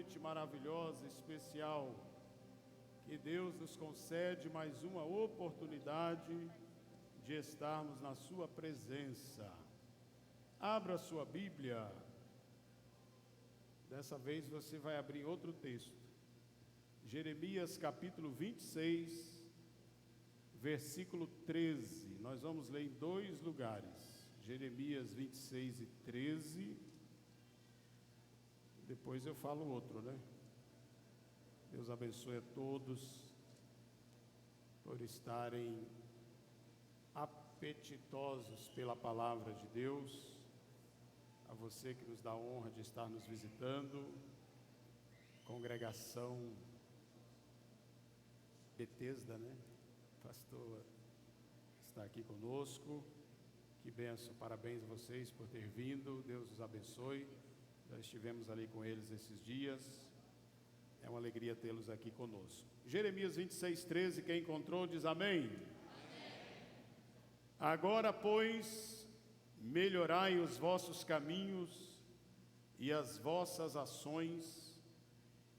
noite maravilhosa, especial, que Deus nos concede mais uma oportunidade de estarmos na sua presença. Abra sua Bíblia. Dessa vez você vai abrir outro texto. Jeremias capítulo 26, versículo 13. Nós vamos ler em dois lugares. Jeremias 26 e 13. Depois eu falo outro, né? Deus abençoe a todos por estarem apetitosos pela palavra de Deus. A você que nos dá a honra de estar nos visitando, congregação Betesda, né? Pastor está aqui conosco, que bênção, parabéns a vocês por ter vindo, Deus os abençoe. Já estivemos ali com eles esses dias, é uma alegria tê-los aqui conosco. Jeremias 26, 13, quem encontrou diz amém. Amém. Agora, pois, melhorai os vossos caminhos e as vossas ações,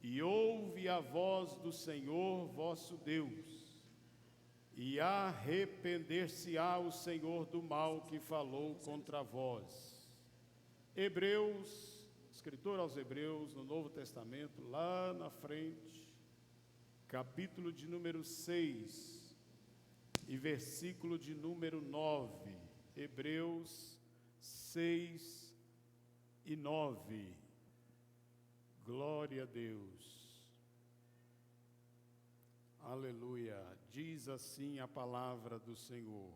e ouve a voz do Senhor vosso Deus, e arrepender-se-á o Senhor do mal que falou contra vós. Escritor aos Hebreus, no Novo Testamento, lá na frente, capítulo de número 6 e versículo de número 9. Hebreus 6 e 9. Glória a Deus. Aleluia. Diz assim a palavra do Senhor: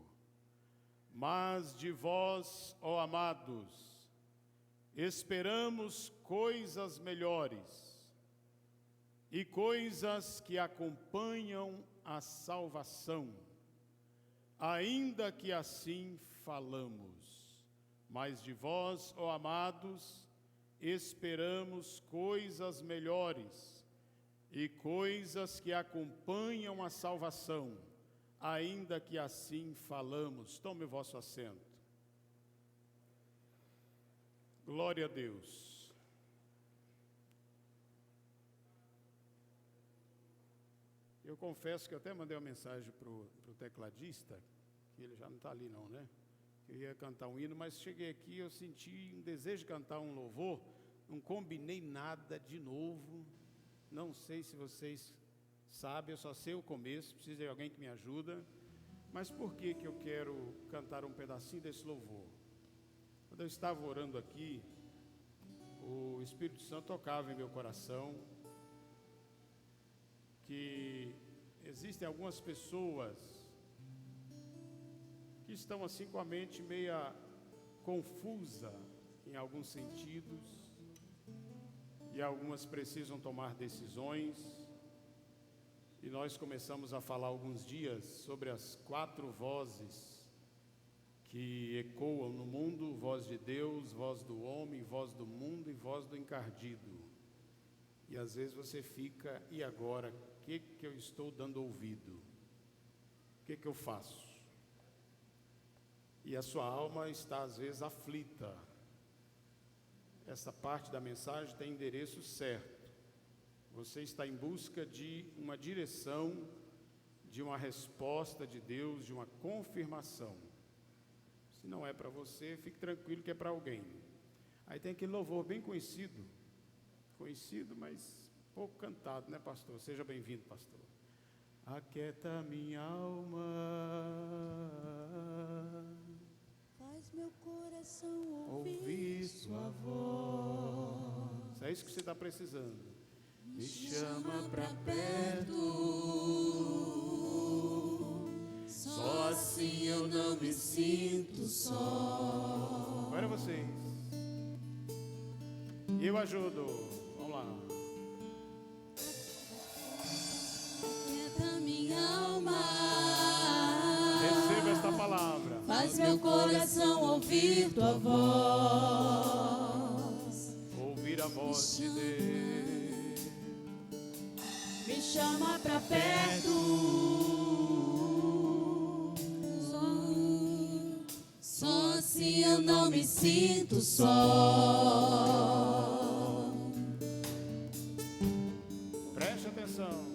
mas de vós, ó amados, esperamos coisas melhores e coisas que acompanham a salvação, ainda que assim falamos. Mas de vós, ó amados, esperamos coisas melhores e coisas que acompanham a salvação, ainda que assim falamos. Tome o vosso assento. Glória a Deus. Eu confesso que eu até mandei uma mensagem para o tecladista, que ele já não está ali não, né? Eu ia cantar um hino, mas cheguei aqui, eu senti um desejo de cantar um louvor, não combinei nada de novo, não sei se vocês sabem, eu só sei o começo, preciso de alguém que me ajuda. Mas por que eu quero cantar um pedacinho desse louvor? Quando eu estava orando aqui, o Espírito Santo tocava em meu coração que existem algumas pessoas que estão assim com a mente meia confusa em alguns sentidos, e algumas precisam tomar decisões. E nós começamos a falar alguns dias sobre as 4 vozes que ecoam no mundo: voz de Deus, voz do homem, voz do mundo e voz do encardido. E às vezes você fica: e agora? O que eu estou dando ouvido? O que eu faço? E a sua alma está às vezes aflita. Essa parte da mensagem tem endereço certo. Você está em busca de uma direção, de uma resposta de Deus, de uma confirmação. Se não é para você, fique tranquilo que é para alguém. Aí tem aquele louvor bem conhecido, mas pouco cantado, né, pastor? Seja bem-vindo, pastor. Aquieta minha alma, faz meu coração ouvir sua voz. É isso que você está precisando. Me chama pra perto, só assim eu não me sinto só. Agora vocês. Eu ajudo. Vamos lá. Aquieta minha alma, Receba esta palavra. faz meu coração ouvir tua voz. Ouvir a voz de Deus. Me chama pra perto, só assim eu não me sinto só. coração.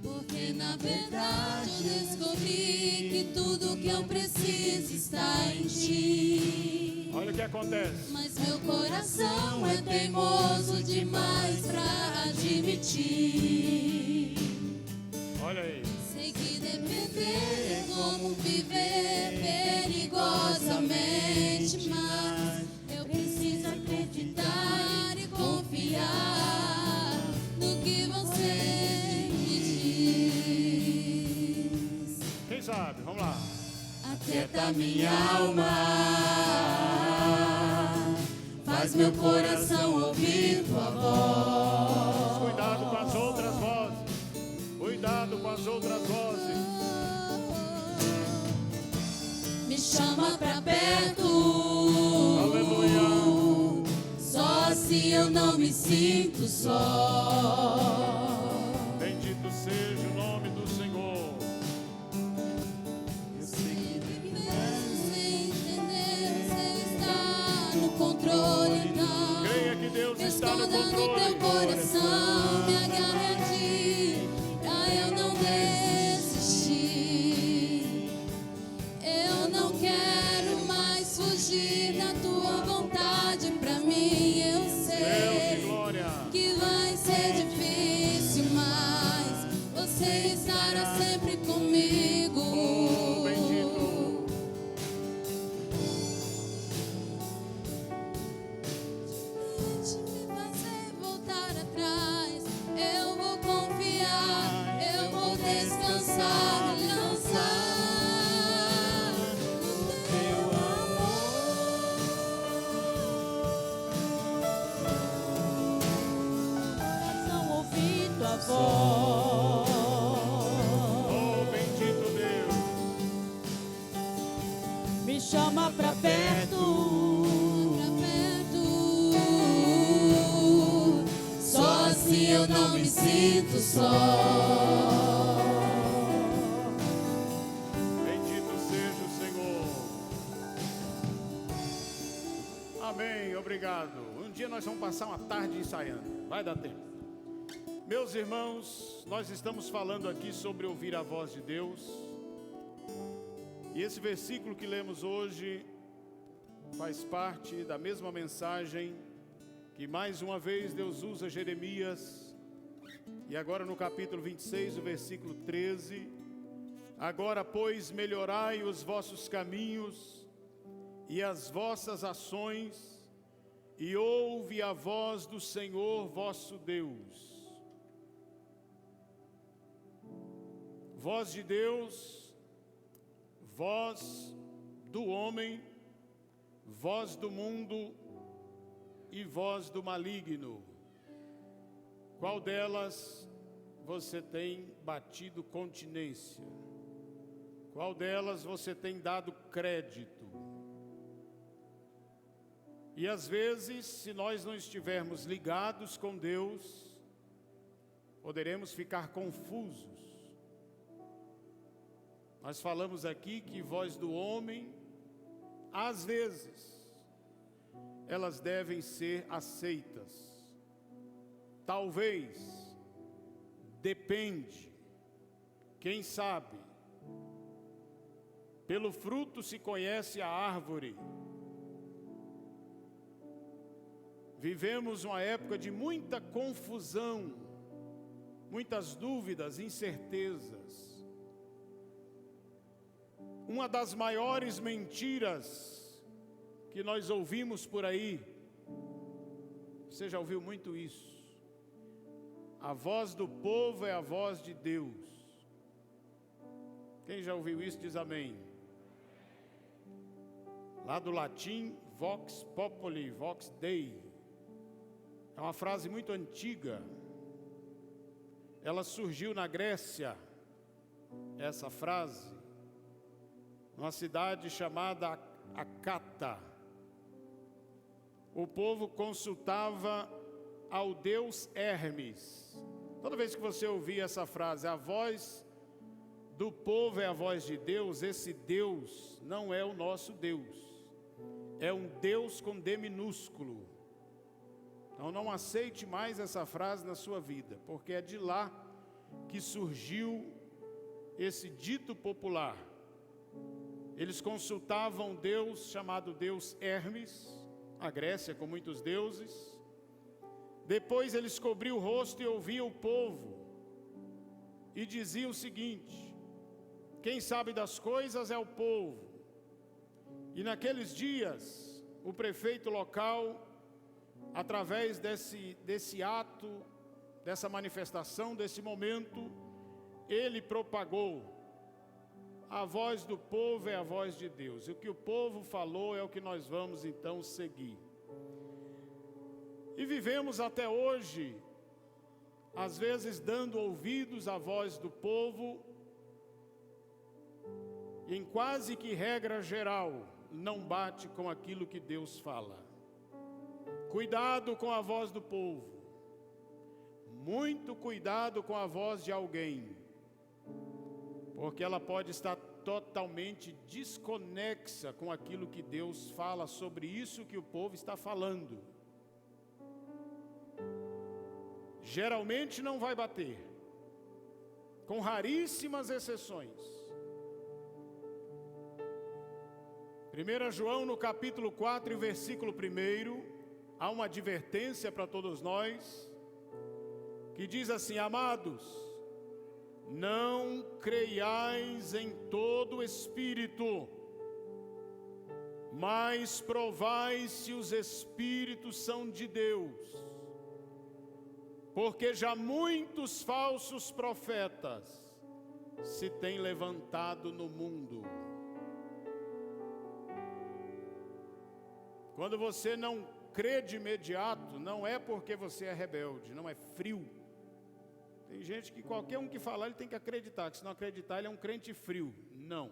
Porque na verdade eu descobri que tudo que eu preciso está em ti. Olha o que acontece. Mas meu coração é teimoso demais pra admitir. Olha aí. Sei que depender é como viver perigosamente, mas eu preciso acreditar e confiar no que você me diz. Quem sabe? Vamos lá. Aquieta minha alma, faz meu coração ouvir tua voz. Cuidado com as outras vozes. Cuidado com as outras vozes. Me chama pra perto. Aleluia. Só se eu não me sinto só. Bendito seja o nome do Senhor. Eu sei que sem entender você está no controle, não. Creia que Deus Me está no esconda no teu controle. coração, me agarre a ti, pra eu não desistir. Eu não quero mais fugir da tua vontade pra mim. Eu Deus de sei glória. que vai ser difícil, mas você estará sempre comigo. Oh, bendito. Se me fazer voltar atrás, eu vou confiar, eu vou descansar, me lançar no teu amor. Não ouvir tua voz. Oh, bendito Deus. Me chama pra perto, só se eu não me sinto só. Bendito seja o Senhor. Amém, obrigado. Um dia nós vamos passar uma tarde ensaiando. Vai dar tempo. Meus irmãos, nós estamos falando aqui sobre ouvir a voz de Deus. E esse versículo que lemos hoje faz parte da mesma mensagem que mais uma vez Deus usa Jeremias. E agora no capítulo 26, o versículo 13. Agora, pois, melhorai os vossos caminhos e as vossas ações, e ouve a voz do Senhor vosso Deus. Voz de Deus, voz do homem, voz do mundo e voz do maligno. Qual delas você tem batido continência? Qual delas você tem dado crédito? E às vezes, se nós não estivermos ligados com Deus, poderemos ficar confusos. Nós falamos aqui que voz do homem, às vezes, elas devem ser aceitas. Talvez, depende, quem sabe. Pelo fruto se conhece a árvore. Vivemos uma época de muita confusão, muitas dúvidas, incertezas. Uma das maiores mentiras que nós ouvimos por aí, você já ouviu muito isso. A voz do povo é a voz de Deus. Quem já ouviu isso diz amém. Lá do latim, vox populi, vox dei. É uma frase muito antiga. Ela surgiu na Grécia, essa frase, numa cidade chamada Acata. O povo consultava ao deus Hermes. Toda vez que você ouvir essa frase, a voz do povo é a voz de Deus, esse Deus não é o nosso Deus. É um Deus com D minúsculo. Então não aceite mais essa frase na sua vida, porque é de lá que surgiu esse dito popular. Eles consultavam um Deus chamado Deus Hermes, a Grécia com muitos deuses. Depois eles cobriam o rosto e ouviam o povo e diziam o seguinte: quem sabe das coisas é o povo. E naqueles dias, o prefeito local, através desse ato, dessa manifestação, desse momento, ele propagou: a voz do povo é a voz de Deus. E o que o povo falou é o que nós vamos então seguir. E vivemos até hoje, às vezes dando ouvidos à voz do povo, e em quase que regra geral, não bate com aquilo que Deus fala. Cuidado com a voz do povo. Muito cuidado com a voz de alguém, porque ela pode estar totalmente desconexa com aquilo que Deus fala sobre isso que o povo está falando. Geralmente não vai bater, com raríssimas exceções. 1 João no capítulo 4 e versículo 1, há uma advertência para todos nós, que diz assim: amados, não creiais em todo espírito, mas provai se os espíritos são de Deus, porque já muitos falsos profetas se têm levantado no mundo. Quando você não crê de imediato, não é porque você é rebelde, não é frio. Tem gente que qualquer um que falar, ele tem que acreditar, que se não acreditar, ele é um crente frio. Não.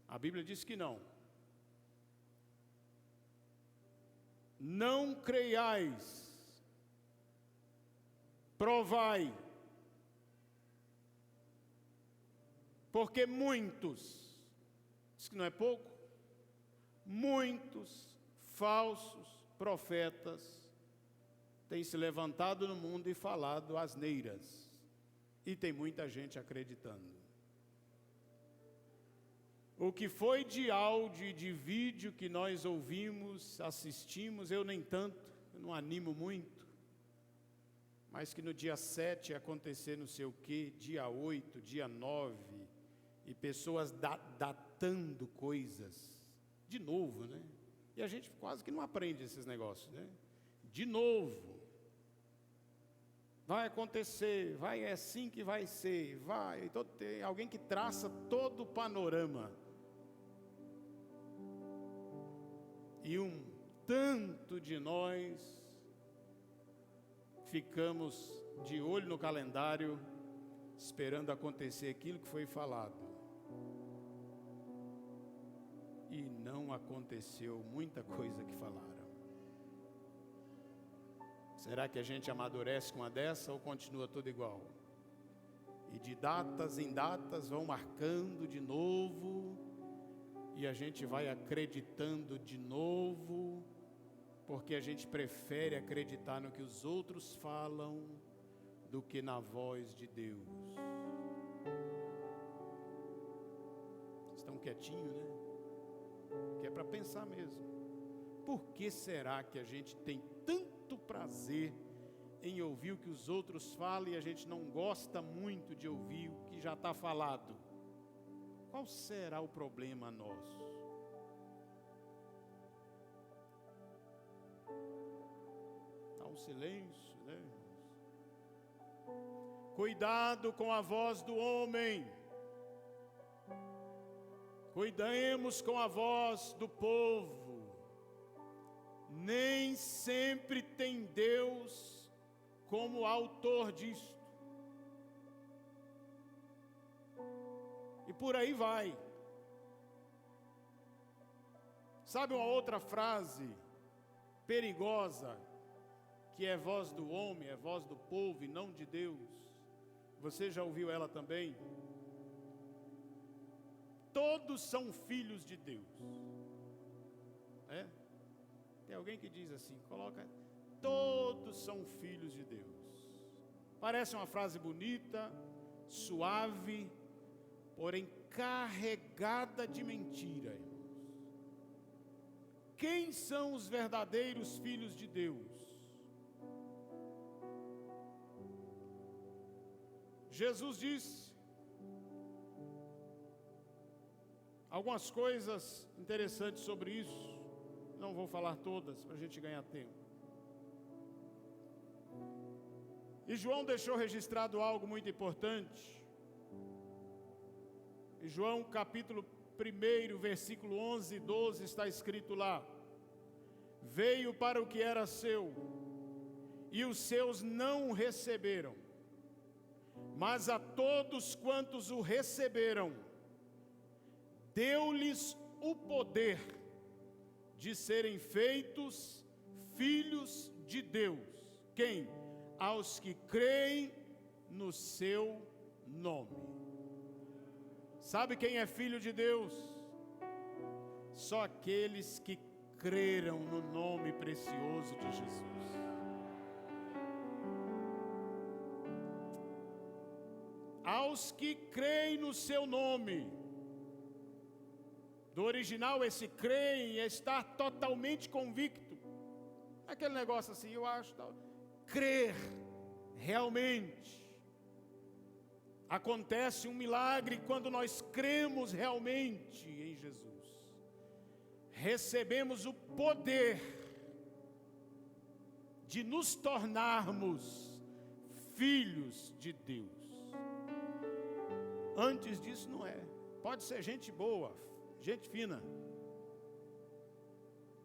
A Bíblia diz que não. Não creiais, provai, porque muitos, diz que não é pouco, muitos falsos profetas têm se levantado no mundo e falado asneiras, e tem muita gente acreditando. O que foi de áudio e de vídeo que nós ouvimos, assistimos, eu nem tanto, eu não animo muito, mas que no dia 7 ia acontecer não sei o quê, dia 8, dia 9, e pessoas datando coisas, de novo, né? E a gente quase que não aprende esses negócios, né? De novo. Vai acontecer, é assim que vai ser, vai. Então, tem alguém que traça todo o panorama. E um tanto de nós ficamos de olho no calendário, esperando acontecer aquilo que foi falado. E não aconteceu muita coisa que falaram. Será que a gente amadurece com uma dessa ou continua tudo igual? E de datas em datas vão marcando de novo, e a gente vai acreditando de novo, porque a gente prefere acreditar no que os outros falam do que na voz de Deus. Estão quietinhos, né? Que é para pensar mesmo. Por que será que a gente tem tanto prazer em ouvir o que os outros falam e a gente não gosta muito de ouvir o que já está falado? Qual será o problema nosso? Está um silêncio, né? Cuidado com a voz do homem. Cuidemos com a voz do povo. Nem sempre tem Deus como autor disto. E por aí vai. Sabe uma outra frase perigosa, que é voz do homem, é voz do povo e não de Deus? Você já ouviu ela também? Todos são filhos de Deus. É? Tem alguém que diz assim, coloca, todos são filhos de Deus. Parece uma frase bonita, suave, porém carregada de mentira, irmãos. Quem são os verdadeiros filhos de Deus? Jesus disse algumas coisas interessantes sobre isso. Não vou falar todas para a gente ganhar tempo. E João deixou registrado algo muito importante. Em João capítulo 1, versículo 11 e 12 está escrito lá: veio para o que era seu, e os seus não o receberam. Mas a todos quantos o receberam, deu-lhes o poder de serem feitos filhos de Deus. Quem? Aos que creem no seu nome. Sabe quem é filho de Deus? Só aqueles que creram no nome precioso de Jesus. Aos que creem no seu nome. Do original, esse creem é estar totalmente convicto. Aquele negócio assim, eu acho, tal. Crer realmente. Acontece um milagre quando nós cremos realmente em Jesus. Recebemos o poder de nos tornarmos filhos de Deus. Antes disso não é. Pode ser gente boa, gente fina.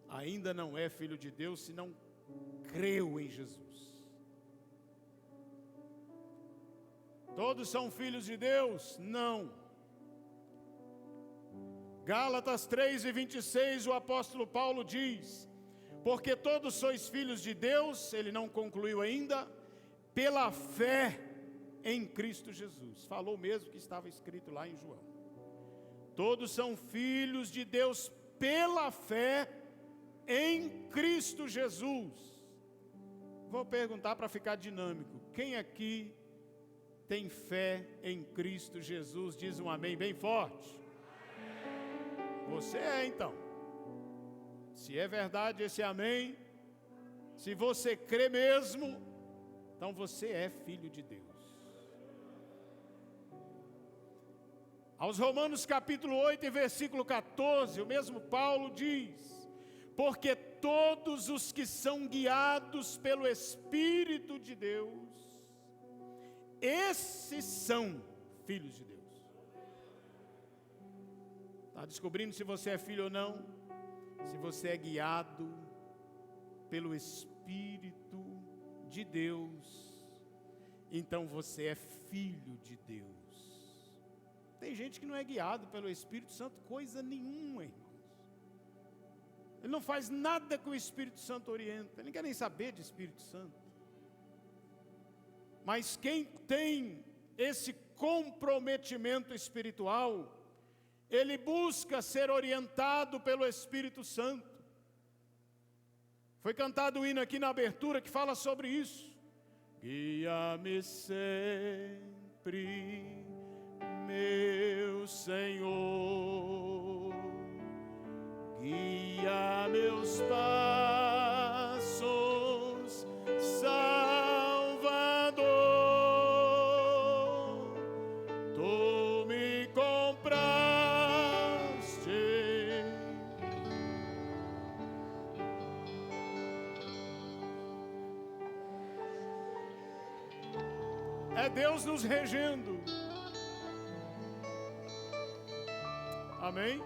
Ainda não é filho de Deus se não creu em Jesus. Todos são filhos de Deus? Não. Gálatas 3:26, o apóstolo Paulo diz: porque todos sois filhos de Deus, ele não concluiu ainda, pela fé em Cristo Jesus. Falou mesmo que estava escrito lá em João. Todos são filhos de Deus pela fé em Cristo Jesus. Vou perguntar para ficar dinâmico. Quem aqui tem fé em Cristo Jesus? Diz um amém bem forte. Você é então. Se é verdade esse amém, se você crê mesmo, então você é filho de Deus. Aos Romanos capítulo 8 e versículo 14, o mesmo Paulo diz: porque todos os que são guiados pelo Espírito de Deus, esses são filhos de Deus. Está descobrindo se você é filho ou não? Se você é guiado pelo Espírito de Deus, então você é filho de Deus. Tem gente que não é guiado pelo Espírito Santo coisa nenhuma, irmãos. Ele não faz nada que o Espírito Santo orienta. Ele não quer nem saber de Espírito Santo. Mas quem tem esse comprometimento espiritual, ele busca ser orientado pelo Espírito Santo. Foi cantado um hino aqui na abertura que fala sobre isso. Guia-me sempre, meu Senhor, guia meus passos, Salvador, tu me compraste. É Deus nos regendo. Amém?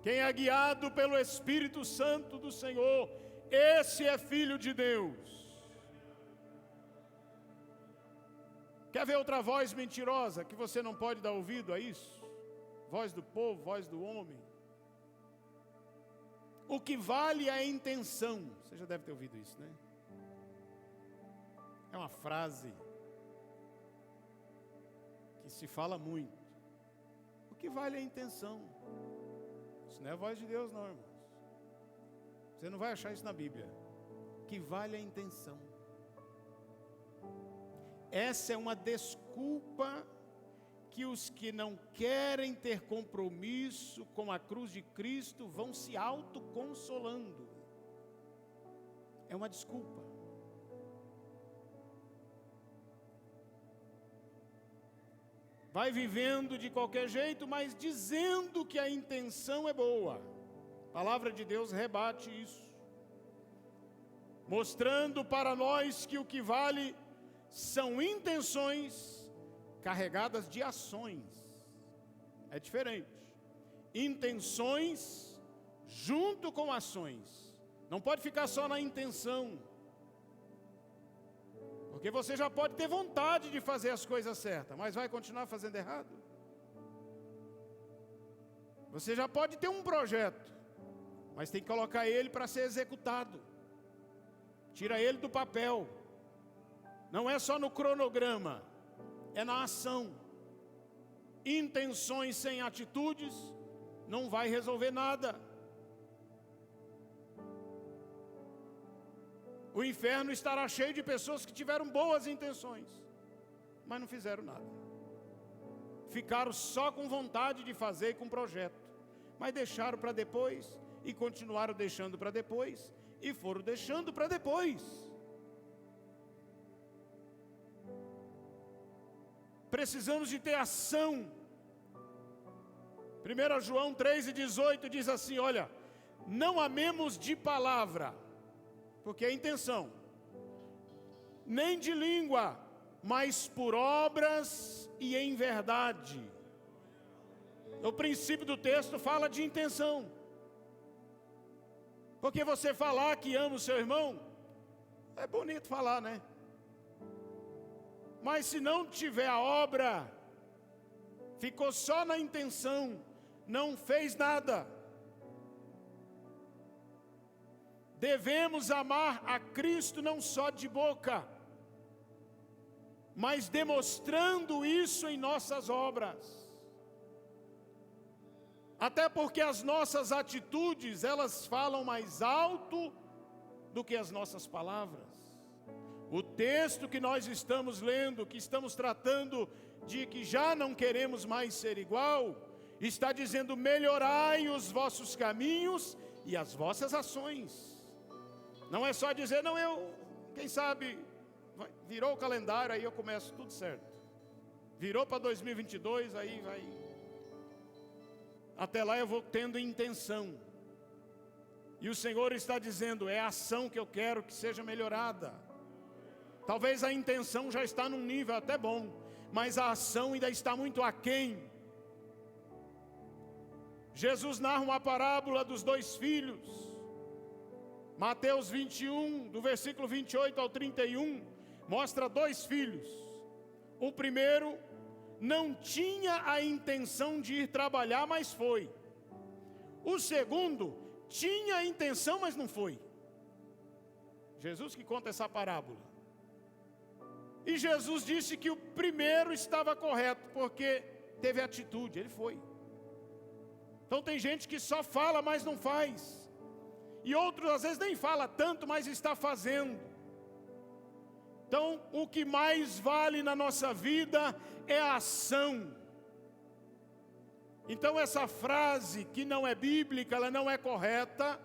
Quem é guiado pelo Espírito Santo do Senhor, esse é filho de Deus. Quer ver outra voz mentirosa que você não pode dar ouvido a isso? Voz do povo, voz do homem. O que vale é a intenção. Você já deve ter ouvido isso, né? É uma frase que se fala muito. O que vale é a intenção. Isso não é a voz de Deus, não, irmãos. Você não vai achar isso na Bíblia. O que vale é a intenção. Essa é uma desculpa que os que não querem ter compromisso com a cruz de Cristo vão se autoconsolando. É uma desculpa. Vai vivendo de qualquer jeito, mas dizendo que a intenção é boa. A palavra de Deus rebate isso, mostrando para nós que o que vale são intenções carregadas de ações. É diferente. Intenções junto com ações. Não pode ficar só na intenção. Porque você já pode ter vontade de fazer as coisas certas, mas vai continuar fazendo errado. Você já pode ter um projeto, mas tem que colocar ele para ser executado. Tira ele do papel. Não é só no cronograma, é na ação. Intenções sem atitudes não vai resolver nada. O inferno estará cheio de pessoas que tiveram boas intenções, mas não fizeram nada. Ficaram só com vontade de fazer e com projeto, mas deixaram para depois, e continuaram deixando para depois, e foram deixando para depois. Precisamos de ter ação. 1 João 3,18 diz assim, olha, não amemos de palavra, porque é intenção, nem de língua, mas por obras e em verdade. O princípio do texto fala de intenção. Porque você falar que ama o seu irmão, é bonito falar, né? Mas se não tiver a obra, ficou só na intenção, não fez nada. Devemos amar a Cristo não só de boca, mas demonstrando isso em nossas obras. Até porque as nossas atitudes, elas falam mais alto do que as nossas palavras. O texto que nós estamos lendo, que estamos tratando de que já não queremos mais ser igual, está dizendo, melhorai os vossos caminhos e as vossas ações. Não é só dizer, não, quem sabe, virou o calendário, aí eu começo tudo certo. Virou para 2022, aí vai. Até lá eu vou tendo intenção. E o Senhor está dizendo, é a ação que eu quero que seja melhorada. Talvez a intenção já está num nível até bom, mas a ação ainda está muito aquém. Jesus narra uma parábola dos 2 filhos. Mateus 21, do versículo 28 ao 31, mostra 2 filhos. O primeiro não tinha a intenção de ir trabalhar, mas foi. O segundo tinha a intenção, mas não foi. Jesus que conta essa parábola. E Jesus disse que o primeiro estava correto, porque teve atitude, ele foi. Então tem gente que só fala, mas não faz. E outros às vezes nem fala tanto, mas está fazendo. Então o que mais vale na nossa vida é a ação. Então essa frase que não é bíblica, ela não é correta,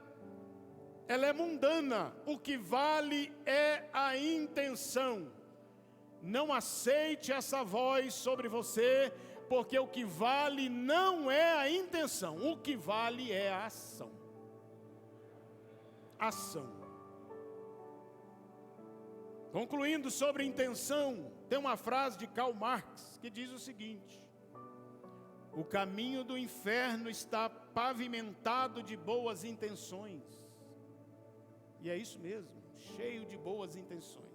ela é mundana. O que vale é a intenção. Não aceite essa voz sobre você, porque o que vale não é a intenção, o que vale é a ação. Ação. Concluindo sobre intenção, tem uma frase de Karl Marx que diz o seguinte: o caminho do inferno está pavimentado de boas intenções. E é isso mesmo, cheio de boas intenções.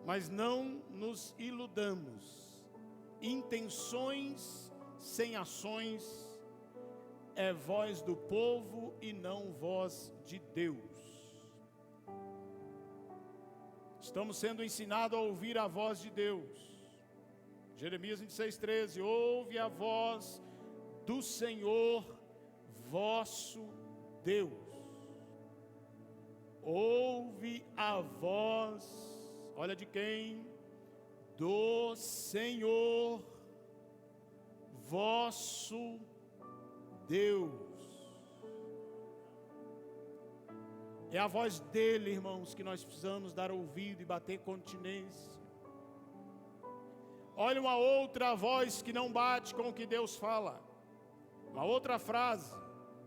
Mas não nos iludamos, intenções sem ações é voz do povo e não voz de Deus. Estamos sendo ensinados a ouvir a voz de Deus. Jeremias 26:13, ouve a voz do Senhor vosso Deus. Ouve a voz Olha de quem? Do Senhor vosso Deus. É a voz dele, irmãos, que nós precisamos dar ouvido e bater continência. Olha uma outra voz que não bate com o que Deus fala. Uma outra frase,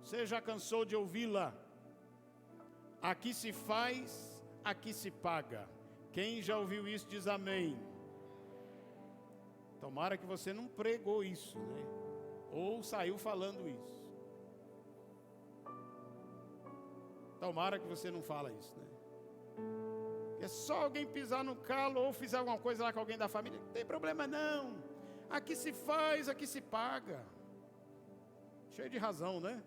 você já cansou de ouvi-la? Aqui se faz, aqui se paga. Quem já ouviu isso diz amém. Tomara que você não pregou isso, né? Ou saiu falando isso. Tomara que você não fala isso, né? É só alguém pisar no calo ou fizer alguma coisa lá com alguém da família. Não tem problema não. Aqui se faz, aqui se paga. Cheio de razão, né?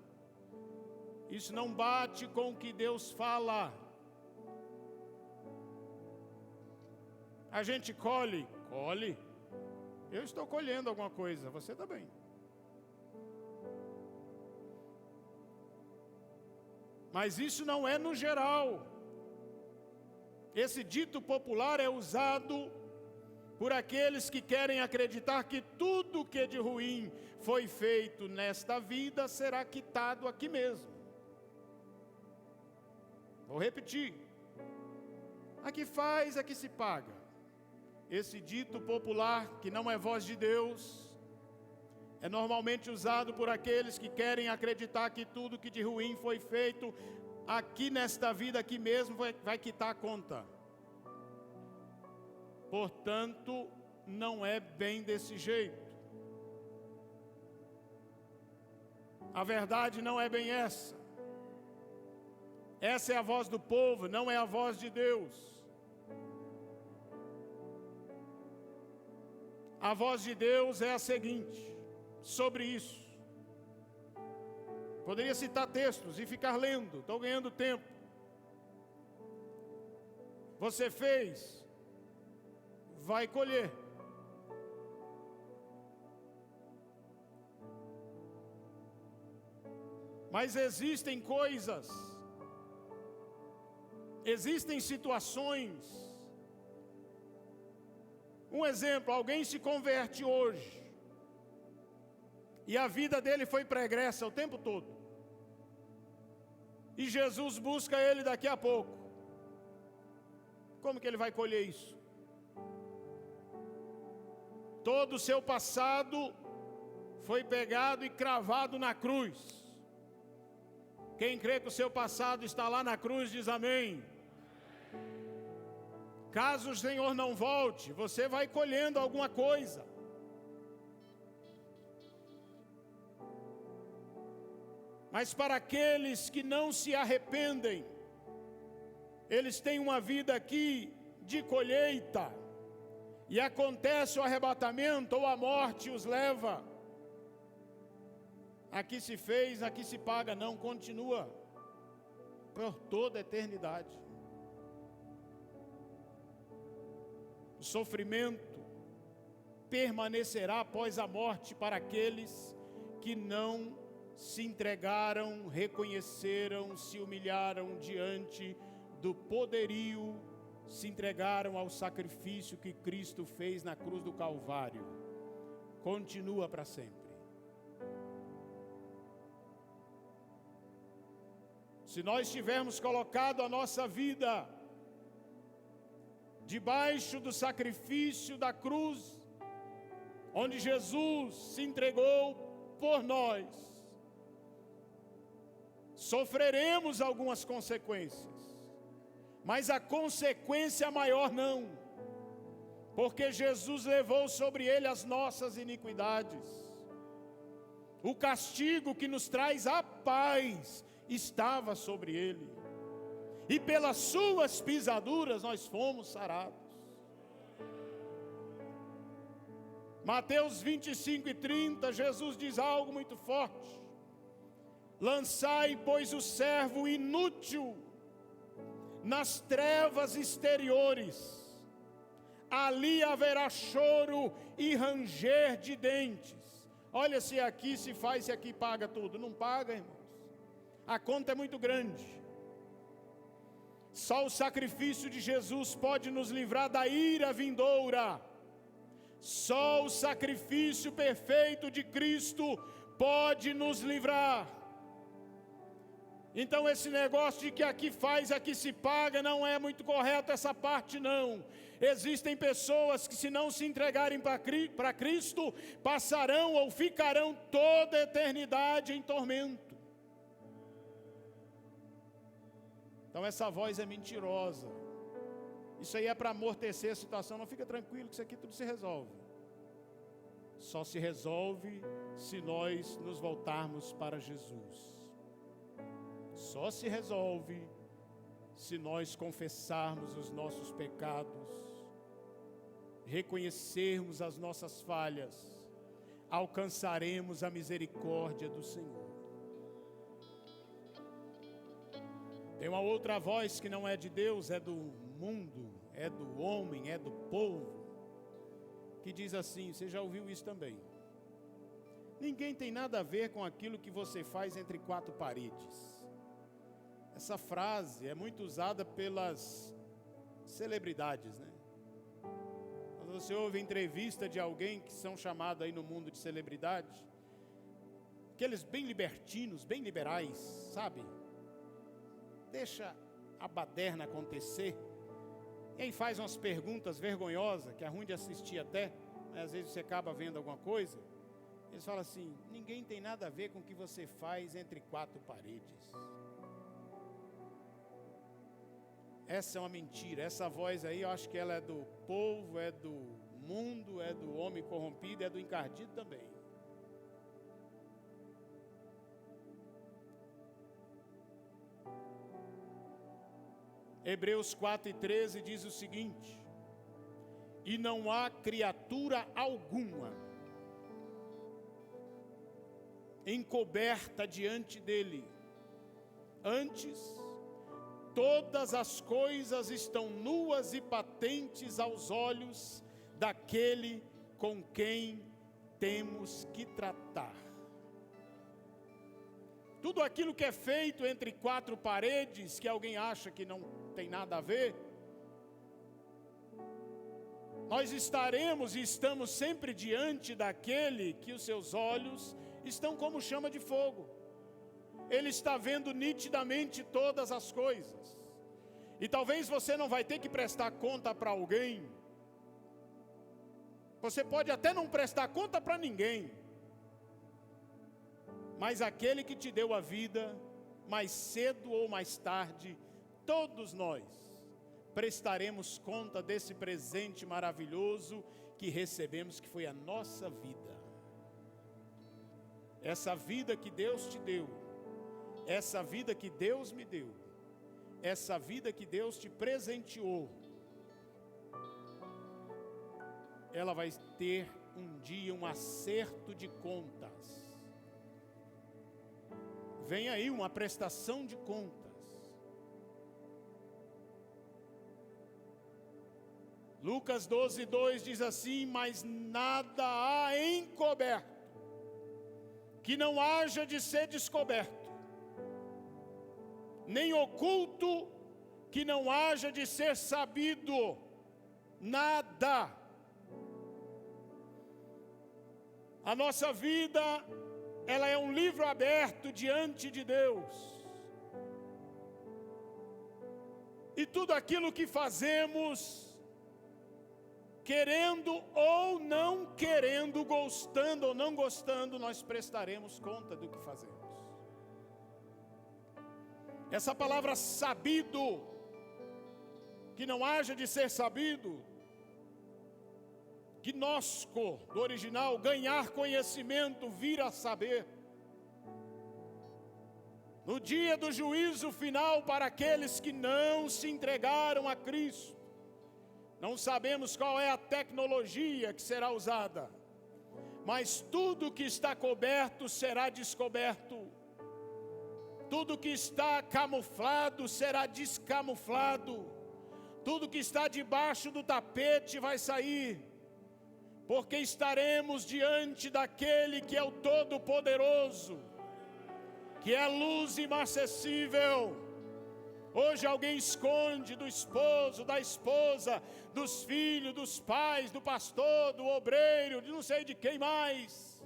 Isso não bate com o que Deus fala. A gente colhe. Eu estou colhendo alguma coisa, você também. Mas isso não é no geral. Esse dito popular é usado por aqueles que querem acreditar que tudo que de ruim foi feito nesta vida será quitado aqui mesmo. Vou repetir. Aqui faz, aqui se paga. Esse dito popular, que não é voz de Deus, é normalmente usado por aqueles que querem acreditar que tudo que de ruim foi feito aqui nesta vida, aqui mesmo, vai quitar a conta. Portanto, não é bem desse jeito. A verdade não é bem essa. Essa é a voz do povo, não é a voz de Deus. A voz de Deus é a seguinte, sobre isso. Poderia citar textos e ficar lendo, estou ganhando tempo. Você fez, vai colher. Mas existem coisas, existem situações. Um exemplo, alguém se converte hoje e a vida dele foi pregressa o tempo todo. E Jesus busca ele daqui a pouco. Como que ele vai colher isso? Todo o seu passado foi pegado e cravado na cruz. Quem crê que o seu passado está lá na cruz diz amém. Caso o Senhor não volte, você vai colhendo alguma coisa. Mas para aqueles que não se arrependem, eles têm uma vida aqui de colheita, e acontece o arrebatamento ou a morte os leva. Aqui se fez, aqui se paga, não, continua por toda a eternidade. O sofrimento permanecerá após a morte para aqueles que não se entregaram, reconheceram, se humilharam diante do poderio, se entregaram ao sacrifício que Cristo fez na cruz do Calvário. Continua para sempre. Se nós tivermos colocado a nossa vida debaixo do sacrifício da cruz, onde Jesus se entregou por nós, sofreremos algumas consequências, mas a consequência maior não, porque Jesus levou sobre ele as nossas iniquidades. O castigo que nos traz a paz estava sobre ele, e pelas suas pisaduras nós fomos sarados. Mateus 25:30, Jesus diz algo muito forte: lançai, pois, o servo inútil nas trevas exteriores, ali haverá choro e ranger de dentes. Olha, se aqui se faz, se aqui paga tudo. Não paga, irmãos. A conta é muito grande. Só o sacrifício de Jesus pode nos livrar da ira vindoura. Só o sacrifício perfeito de Cristo pode nos livrar. Então esse negócio de que aqui faz, aqui se paga, não é muito correto essa parte não. Existem pessoas que, se não se entregarem para Cristo, passarão ou ficarão toda a eternidade em tormento. Então essa voz é mentirosa. Isso aí é para amortecer a situação. Não, fica tranquilo que isso aqui tudo se resolve. Só se resolve se nós nos voltarmos para Jesus. Só se resolve se nós confessarmos os nossos pecados, reconhecermos as nossas falhas, alcançaremos a misericórdia do Senhor. Tem uma outra voz que não é de Deus, é do mundo, é do homem, é do povo, que diz assim, você já ouviu isso também: ninguém tem nada a ver com aquilo que você faz entre quatro paredes. Essa frase é muito usada pelas celebridades, né? Quando você ouve entrevista de alguém que são chamados aí no mundo de celebridade, aqueles bem libertinos, bem liberais, sabe? Deixa a baderna acontecer, e aí faz umas perguntas vergonhosas, que é ruim de assistir até, mas às vezes você acaba vendo alguma coisa. Eles falam assim: ninguém tem nada a ver com o que você faz entre quatro paredes. Essa é uma mentira. Essa voz aí, eu acho que ela é do povo, é do mundo, é do homem corrompido, é do encardido também. Hebreus 4:13 diz o seguinte: e não há criatura alguma encoberta diante dele, antes todas as coisas estão nuas e patentes aos olhos daquele com quem temos que tratar. Tudo aquilo que é feito entre quatro paredes, que alguém acha que não tem nada a ver, nós estaremos e estamos sempre diante daquele que os seus olhos estão como chama de fogo. Ele está vendo nitidamente todas as coisas. E talvez você não vai ter que prestar conta para alguém. Você pode até não prestar conta para ninguém. Mas aquele que te deu a vida, mais cedo ou mais tarde, todos nós prestaremos conta desse presente maravilhoso que recebemos, que foi a nossa vida. Essa vida que Deus te deu, essa vida que Deus me deu, essa vida que Deus te presenteou, ela vai ter um dia um acerto de contas. Vem aí uma prestação de contas. Lucas 12:2 diz assim: mas nada há encoberto que não haja de ser descoberto, nem oculto que não haja de ser sabido. Nada. A nossa vida, ela é um livro aberto diante de Deus. E tudo aquilo que fazemos, querendo ou não querendo, gostando ou não gostando, nós prestaremos conta do que fazemos. Essa palavra sabido, que não haja de ser sabido, gnosco, do original, ganhar conhecimento, vir a saber. No dia do juízo final para aqueles que não se entregaram a Cristo, não sabemos qual é a tecnologia que será usada, mas tudo que está coberto será descoberto. Tudo que está camuflado será descamuflado. Tudo que está debaixo do tapete vai sair. Porque estaremos diante daquele que é o Todo-Poderoso, que é luz inacessível, Hoje alguém esconde do esposo, da esposa, dos filhos, dos pais, do pastor, do obreiro, de não sei de quem mais.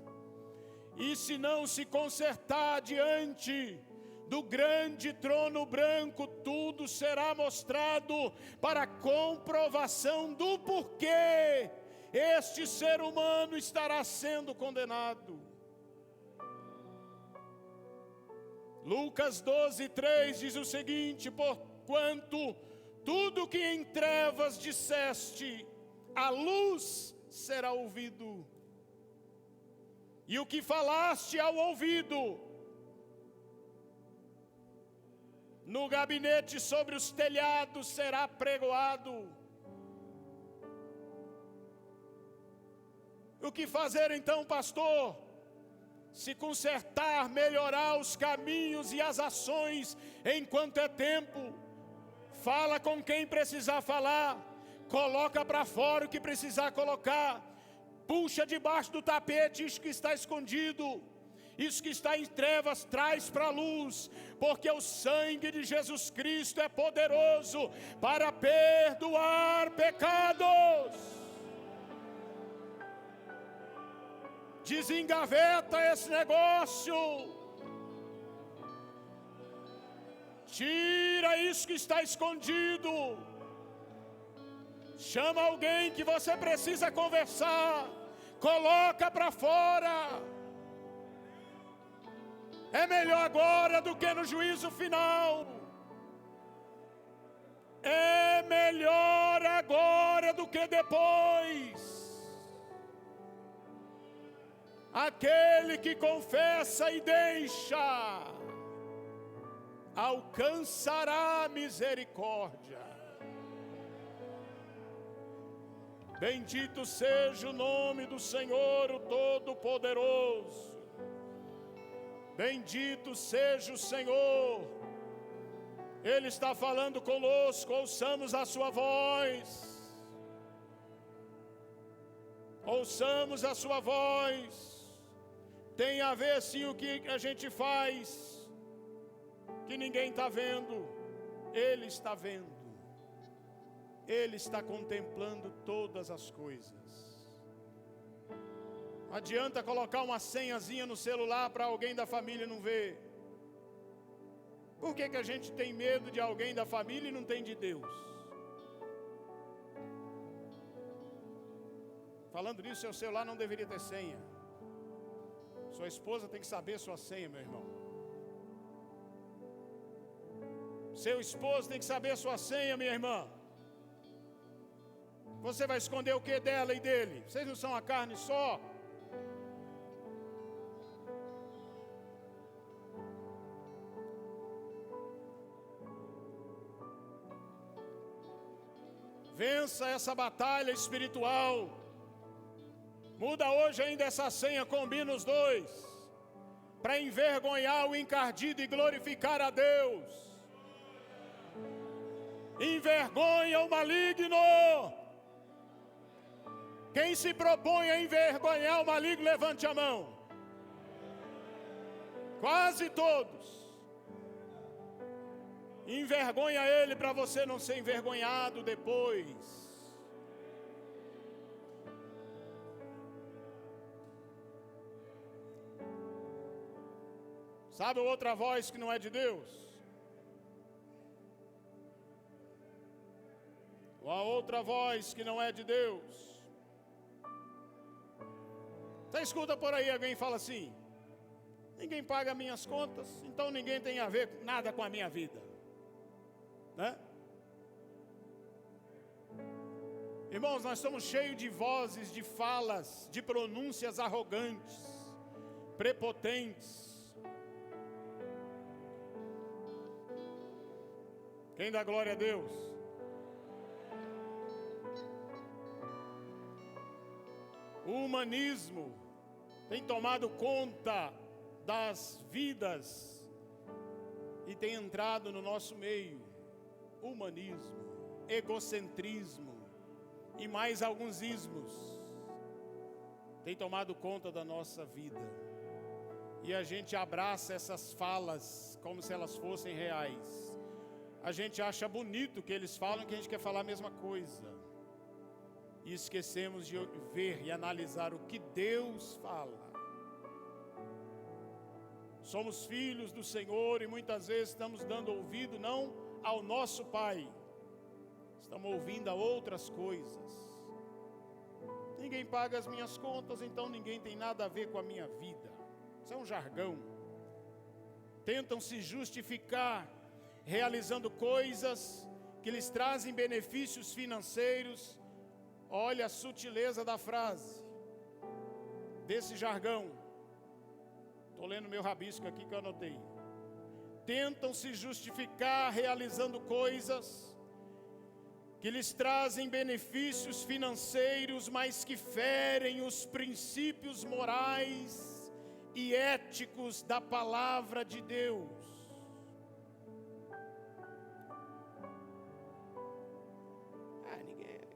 E se não se consertar diante do grande trono branco, tudo será mostrado para comprovação do porquê este ser humano estará sendo condenado. Lucas 12:3 diz o seguinte: porquanto tudo que em trevas disseste, a luz será ouvido, e o que falaste ao ouvido, no gabinete sobre os telhados será pregoado. O que fazer então, pastor? Se consertar, melhorar os caminhos e as ações enquanto é tempo. Fala com quem precisar falar, coloca para fora o que precisar colocar, puxa debaixo do tapete isso que está escondido, isso que está em trevas traz para a luz, porque o sangue de Jesus Cristo é poderoso para perdoar pecados. Desengaveta esse negócio. Tira isso que está escondido. Chama alguém que você precisa conversar. Coloca para fora. É melhor agora do que no juízo final. É melhor agora do que depois. Aquele que confessa e deixa, alcançará misericórdia. Bendito seja o nome do Senhor, o Todo-Poderoso. Bendito seja o Senhor. Ele está falando conosco, ouçamos a sua voz. Ouçamos a sua voz. Tem a ver sim o que a gente faz, que ninguém está vendo, Ele está vendo, Ele está contemplando todas as coisas. Não adianta colocar uma senhazinha no celular para alguém da família não ver. Por que a gente tem medo de alguém da família e não tem de Deus? Falando nisso, seu celular não deveria ter senha. Sua esposa tem que saber sua senha, meu irmão. Seu esposo tem que saber sua senha, minha irmã. Você vai esconder o que dela e dele? Vocês não são a carne só? Vença essa batalha espiritual. Muda hoje ainda essa senha, combina os dois, para envergonhar o encardido e glorificar a Deus. Envergonha o maligno. Quem se propõe a envergonhar o maligno, levante a mão. Quase todos. Envergonha ele para você não ser envergonhado depois. Sabe outra voz que não é de Deus? Ou a outra voz que não é de Deus? Você escuta por aí alguém fala assim: ninguém paga minhas contas, então ninguém tem a ver nada com a minha vida, né? Irmãos, nós estamos cheios de vozes, de falas, de pronúncias arrogantes, prepotentes. Quem dá glória a Deus? O humanismo tem tomado conta das vidas e tem entrado no nosso meio. Humanismo, egocentrismo e mais alguns ismos tem tomado conta da nossa vida. E a gente abraça essas falas como se elas fossem reais. a gente acha bonito o que eles falam, que a gente quer falar a mesma coisa. E esquecemos de ver e analisar o que Deus fala. Somos filhos do Senhor e muitas vezes estamos dando ouvido não ao nosso Pai, estamos ouvindo a outras coisas. Ninguém paga as minhas contas, então ninguém tem nada a ver com a minha vida. Isso é um jargão. Tentam se justificar realizando coisas que lhes trazem benefícios financeiros. Olha a sutileza da frase, desse jargão. Estou lendo meu rabisco aqui que eu anotei. Tentam se justificar realizando coisas que lhes trazem benefícios financeiros, mas que ferem os princípios morais e éticos da palavra de Deus.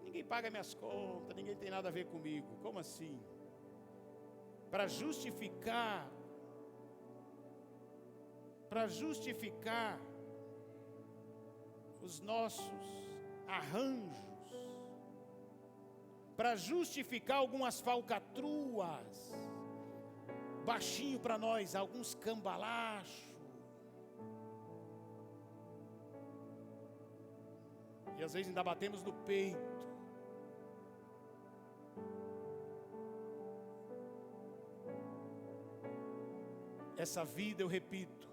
Ninguém paga minhas contas, ninguém tem nada a ver comigo. Como assim? Para justificar os nossos arranjos, para justificar algumas falcatruas, baixinho para nós, alguns cambalachos. E às vezes ainda batemos no peito. Essa vida, eu repito,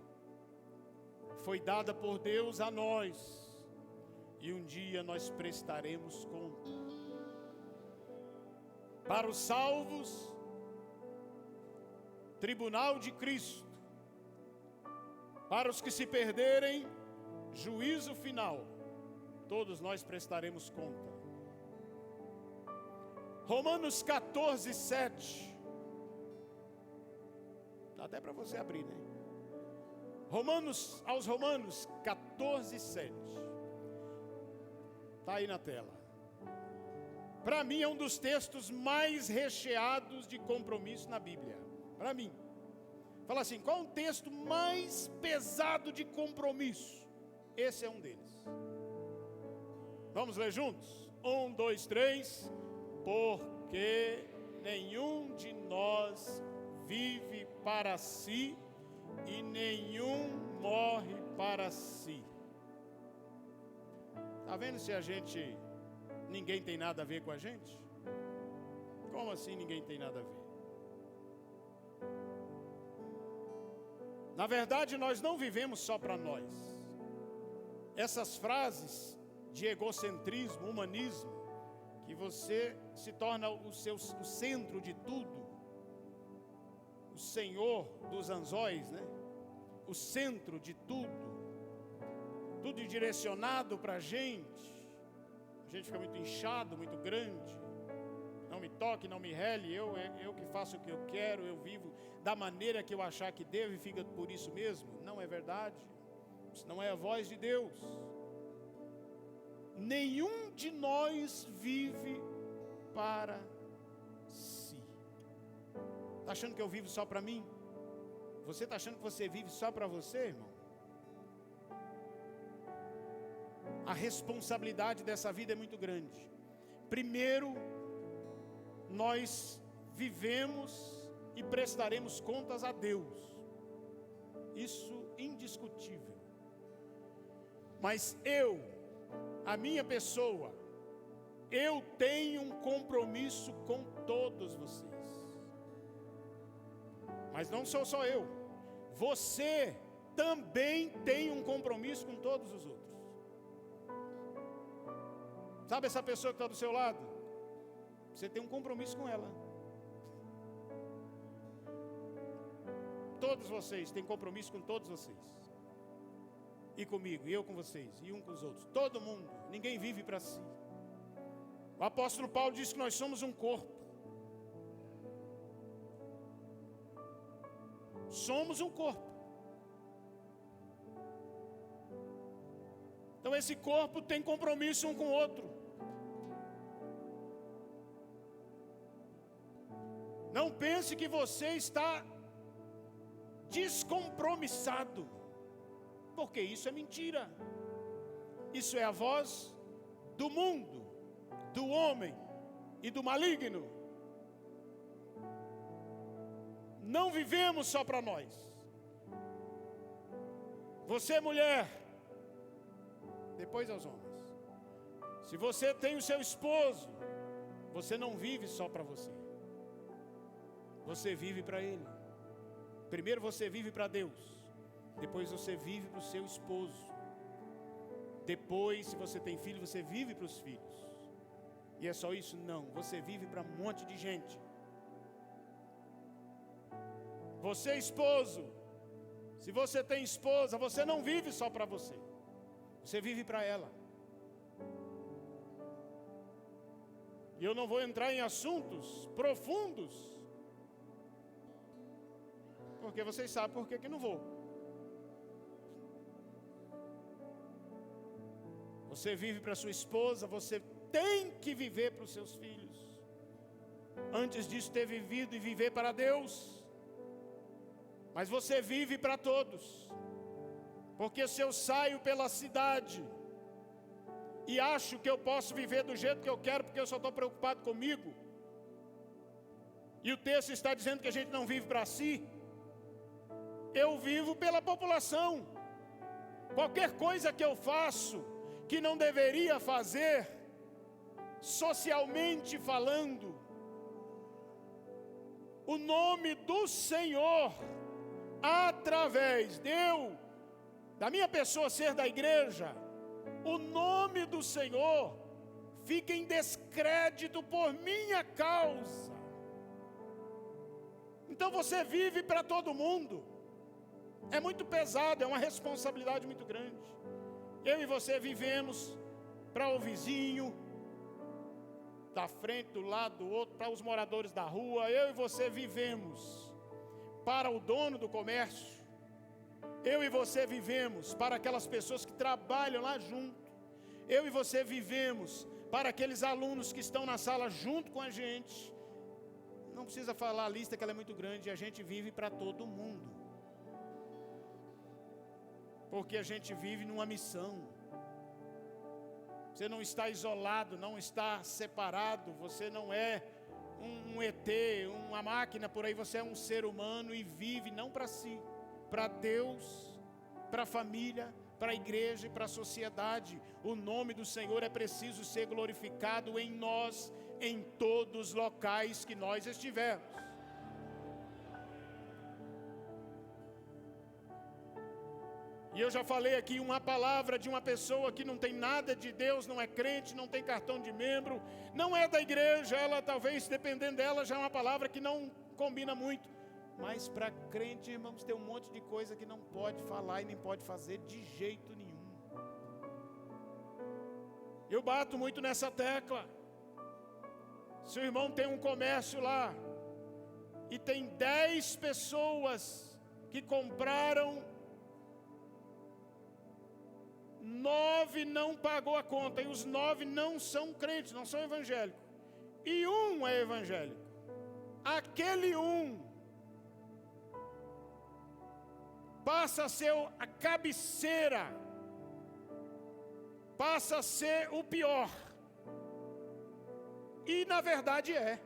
foi dada por Deus a nós. E um dia nós prestaremos conta. Para os salvos, tribunal de Cristo. Para os que se perderem, juízo final. Todos nós prestaremos conta. Romanos 14, 7. Dá até para você abrir, né? Aos Romanos 14, 7. Está aí na tela. Para mim é um dos textos mais recheados de compromisso na Bíblia. Para mim. Fala assim, qual é o texto mais pesado de compromisso? Esse é um deles. Vamos ler juntos? 1, 2, 3. Porque nenhum de nós vive para si e nenhum morre para si. Está vendo se ninguém tem nada a ver com a gente? Como assim ninguém tem nada a ver? Na verdade, nós não vivemos só para nós. Essas frases de egocentrismo, humanismo, que você se torna o centro de tudo, o senhor dos anzóis, né? O centro de tudo, tudo direcionado para a gente fica muito inchado, muito grande. Não me toque, não me rele, eu que faço o que eu quero, eu vivo da maneira que eu achar que devo e fica por isso mesmo. Não é verdade, isso não é a voz de Deus. Nenhum de nós vive para si. Está achando que eu vivo só para mim? Você está achando que você vive só para você, irmão? A responsabilidade dessa vida é muito grande. Primeiro, nós vivemos e prestaremos contas a Deus. Isso indiscutível. Mas a minha pessoa, eu tenho um compromisso com todos vocês. Mas não sou só eu. Você também tem um compromisso com todos os outros. Sabe essa pessoa que está do seu lado? Você tem um compromisso com ela. Todos vocês têm compromisso com todos vocês. E comigo, e eu com vocês, e um com os outros. Todo mundo, ninguém vive para si. O apóstolo Paulo diz que nós somos um corpo. Somos um corpo. Então esse corpo tem compromisso um com o outro. Não pense que você está descompromissado, porque isso é mentira. Isso é a voz do mundo, do homem e do maligno. Não vivemos só para nós. Você, mulher, depois aos homens. Se você tem o seu esposo, você não vive só para você. Você vive para ele. Primeiro você vive para Deus. Depois você vive para o seu esposo. Depois, se você tem filho, você vive para os filhos. E é só isso? Não. Você vive para um monte de gente. Você, esposo, se você tem esposa, você não vive só para você. Você vive para ela. E eu não vou entrar em assuntos profundos, porque vocês sabem por que não vou. Você vive para sua esposa, você tem que viver para os seus filhos. Antes disso, ter vivido e viver para Deus. Mas você vive para todos. Porque se eu saio pela cidade e acho que eu posso viver do jeito que eu quero, porque eu só estou preocupado comigo, e o texto está dizendo que a gente não vive para si, eu vivo pela população. Qualquer coisa que eu faço que não deveria fazer, socialmente falando, o nome do Senhor, através da minha pessoa ser da igreja, o nome do Senhor fica em descrédito por minha causa. Então você vive para todo mundo. É muito pesado, é uma responsabilidade muito grande. Eu e você vivemos para o vizinho da frente, do lado, do outro, para os moradores da rua. Eu e você vivemos para o dono do comércio. Eu e você vivemos para aquelas pessoas que trabalham lá junto. Eu e você vivemos para aqueles alunos que estão na sala junto com a gente. Não precisa falar a lista, que ela é muito grande. A gente vive para todo mundo. Porque a gente vive numa missão. Você não está isolado, não está separado. Você não é um ET, uma máquina por aí. Você é um ser humano e vive não para si, para Deus, para a família, para a igreja e para a sociedade. O nome do Senhor é preciso ser glorificado em nós, em todos os locais que nós estivermos. E eu já falei aqui uma palavra de uma pessoa que não tem nada de Deus, não é crente, não tem cartão de membro, não é da igreja. Ela talvez, dependendo dela, já é uma palavra que não combina muito. Mas para crente, irmãos, tem um monte de coisa que não pode falar e nem pode fazer de jeito nenhum. Eu bato muito nessa tecla. Se o irmão tem um comércio lá e tem 10 pessoas que compraram, 9 não pagou a conta, e os 9 não são crentes, não são evangélicos, e um é evangélico. Aquele um passa a ser a cabeceira, passa a ser o pior. E na verdade é,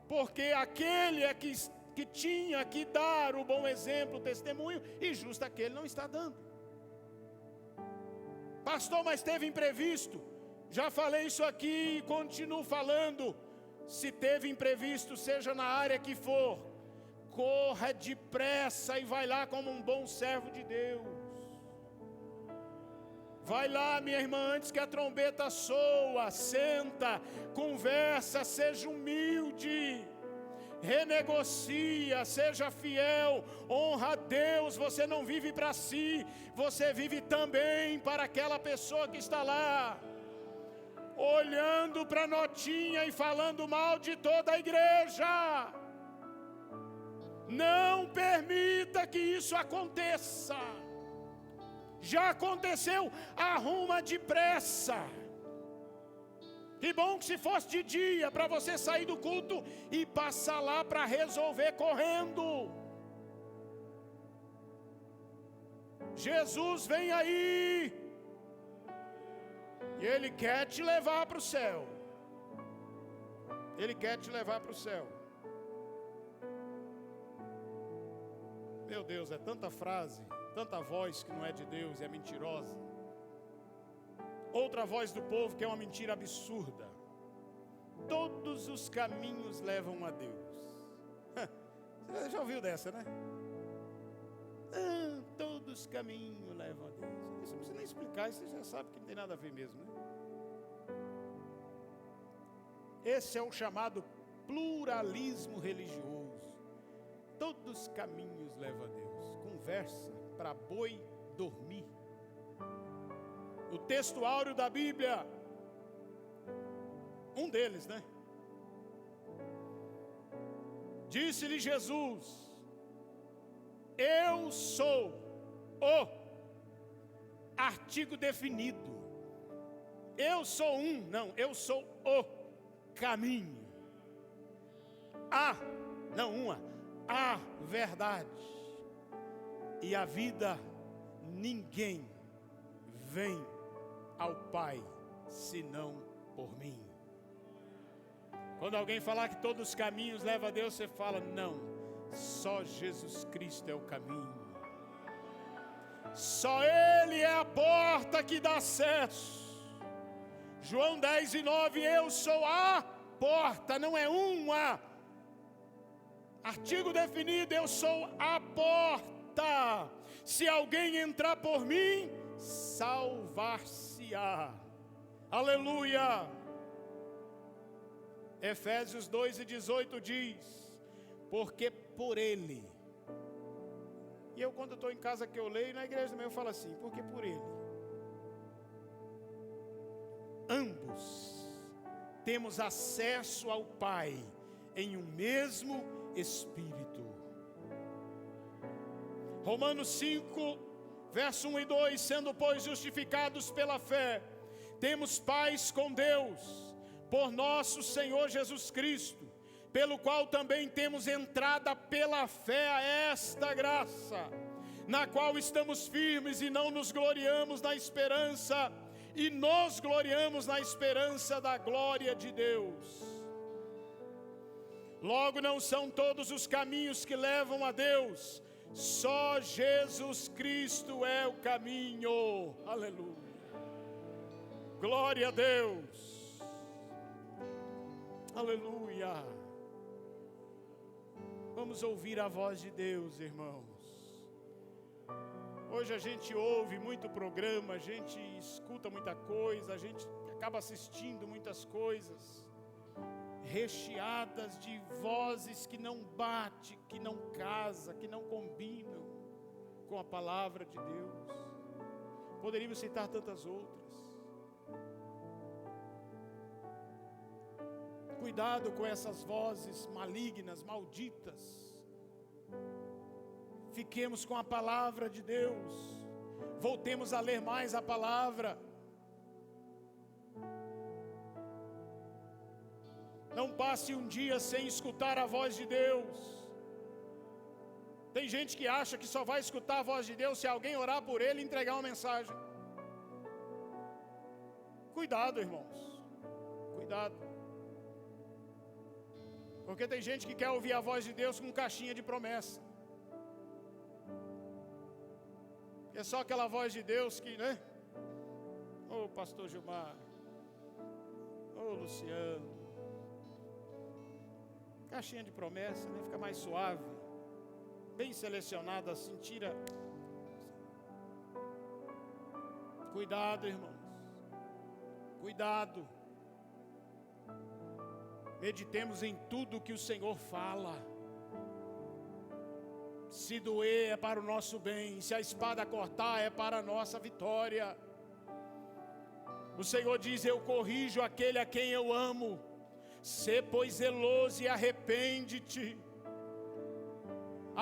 porque aquele é que tinha que dar o bom exemplo, o testemunho, e justo aquele não está dando. Pastor, mas teve imprevisto. Já falei isso aqui e continuo falando. Se teve imprevisto, seja na área que for, corra depressa e vai lá como um bom servo de Deus. Vai lá, minha irmã, antes que a trombeta soa, senta, conversa, seja humilde, renegocia, seja fiel, honra a Deus. Você não vive para si, você vive também para aquela pessoa que está lá, olhando para a notinha e falando mal de toda a igreja. Não permita que isso aconteça. Já aconteceu, arruma depressa. Que bom que se fosse de dia, para você sair do culto e passar lá para resolver correndo. Jesus vem aí, E Ele quer te levar para o céu. Ele quer te levar para o céu. Meu Deus, é tanta frase, tanta voz que não é de Deus, é mentirosa. Outra voz do povo que é uma mentira absurda. Todos os caminhos levam a Deus. Você já ouviu dessa, né? Todos os caminhos levam a Deus. Isso não precisa nem explicar, isso você já sabe que não tem nada a ver mesmo, né? Esse é o chamado pluralismo religioso. Todos os caminhos levam a Deus. Conversa para boi dormir. O texto áureo da Bíblia, um deles, né? Disse-lhe Jesus: eu sou o artigo definido. Eu sou eu sou o caminho. A verdade e a vida. Ninguém vem ao Pai senão por mim. Quando alguém falar que todos os caminhos levam a Deus, você fala: não, só Jesus Cristo é o caminho. Só Ele é a porta que dá acesso. João 10:9, eu sou a porta, não é uma. Artigo definido, eu sou a porta. Se alguém entrar por mim, salvar-se-á. Aleluia. Efésios 2:18 diz: porque por Ele. E eu, quando estou em casa que eu leio, na igreja também eu falo assim: porque por Ele ambos temos acesso ao Pai em um mesmo Espírito. Romanos 5, verso 1 e 2: sendo, pois, justificados pela fé, temos paz com Deus, por nosso Senhor Jesus Cristo, pelo qual também temos entrada pela fé a esta graça, na qual estamos firmes e não nos gloriamos na esperança, e nos gloriamos na esperança da glória de Deus. Logo, não são todos os caminhos que levam a Deus, só Jesus Cristo é o caminho. Aleluia. Glória a Deus. Aleluia. Vamos ouvir a voz de Deus, irmãos. Hoje a gente ouve muito programa, a gente escuta muita coisa, a gente acaba assistindo muitas coisas, recheadas de vozes que não bate, que não casa, que não combinam com a palavra de Deus. Poderíamos citar tantas outras. Cuidado com essas vozes malignas, malditas. Fiquemos com a palavra de Deus. Voltemos a ler mais a palavra. Não passe um dia sem escutar a voz de Deus. Tem gente que acha que só vai escutar a voz de Deus se alguém orar por ele e entregar uma mensagem. Cuidado, irmãos. Cuidado. Porque tem gente que quer ouvir a voz de Deus com caixinha de promessa. É só aquela voz de Deus que, né? Ô pastor Gilmar, ô Luciano. Caixinha de promessa, né? Fica mais suave. Bem selecionada assim, tira. Cuidado, irmãos. Cuidado. Meditemos em tudo que o Senhor fala. Se doer é para o nosso bem, se a espada cortar é para a nossa vitória. O Senhor diz: eu corrijo aquele a quem eu amo. Sê, pois, zeloso e arrepende-te.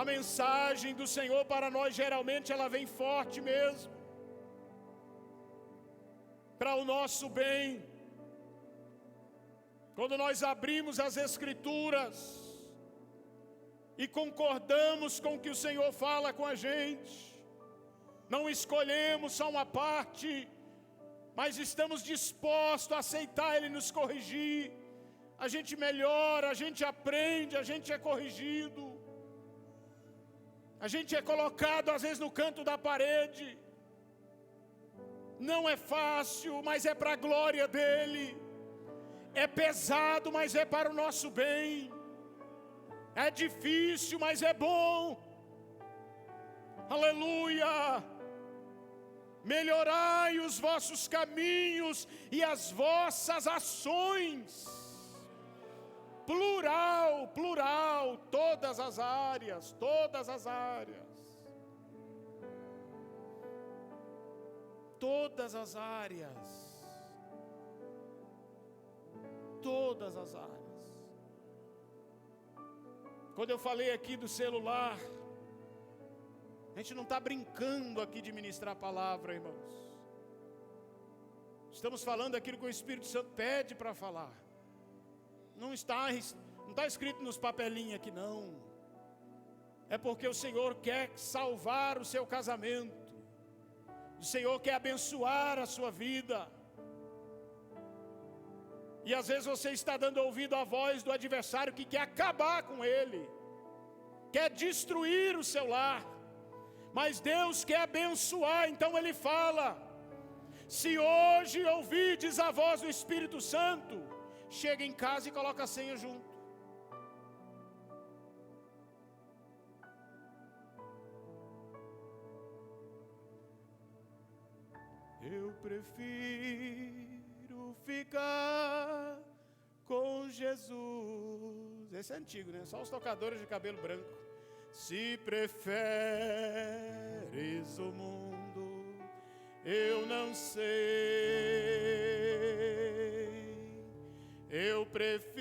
A mensagem do Senhor para nós, geralmente, ela vem forte mesmo, para o nosso bem. Quando nós abrimos as Escrituras e concordamos com o que o Senhor fala com a gente, não escolhemos só uma parte, mas estamos dispostos a aceitar Ele nos corrigir. A gente melhora, a gente aprende, a gente é corrigido. A gente é colocado às vezes no canto da parede. Não é fácil, mas é para a glória dEle. É pesado, mas é para o nosso bem. É difícil, mas é bom. Aleluia! Melhorai os vossos caminhos e as vossas ações. Plural, plural, todas as áreas, todas as áreas. Todas as áreas. Todas as áreas. Quando eu falei aqui do celular, a gente não está brincando aqui de ministrar a palavra, irmãos. Estamos falando aquilo que o Espírito Santo pede para falar. Não está escrito nos papelinhos aqui, não. É porque o Senhor quer salvar o seu casamento. O Senhor quer abençoar a sua vida. E às vezes você está dando ouvido à voz do adversário que quer acabar com ele, quer destruir o seu lar. Mas Deus quer abençoar, então Ele fala: se hoje ouvides a voz do Espírito Santo, chega em casa e coloca a senha junto. Eu prefiro ficar com Jesus. Esse é antigo, né? Só os tocadores de cabelo branco. Se preferes o mundo, eu não sei. Eu prefiro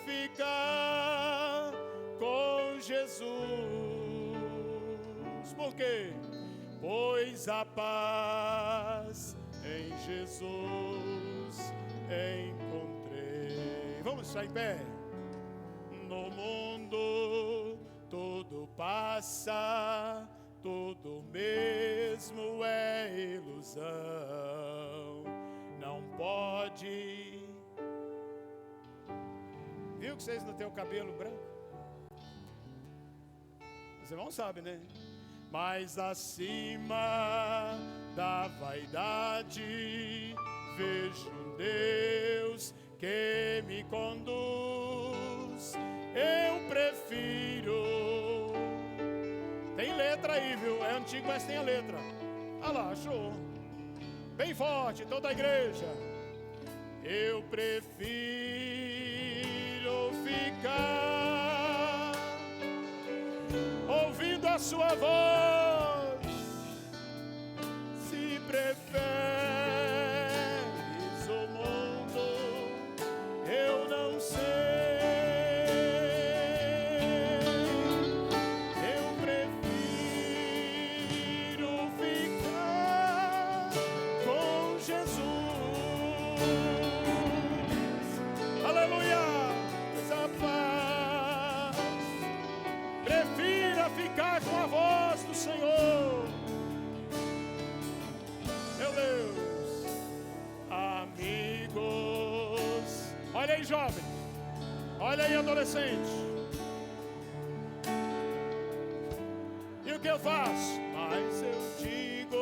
ficar com Jesus. Por quê? Pois a paz em Jesus encontrei. Vamos estar em pé. No mundo tudo passa, tudo mesmo é ilusão. Não pode. Viu que vocês não têm o cabelo branco? Os irmãos sabem, né? Mas acima da vaidade vejo um Deus que me conduz. Eu prefiro. Tem letra aí, viu? É antigo, mas tem a letra. Ah lá, achou. Bem forte, toda a igreja. Eu prefiro ficar ouvindo a sua voz. Se preferes o mundo, eu não sei. Ficar com a voz do Senhor. Meu Deus. Amigos. Olha aí, jovem. Olha aí, adolescente. E o que eu faço? Mas eu digo,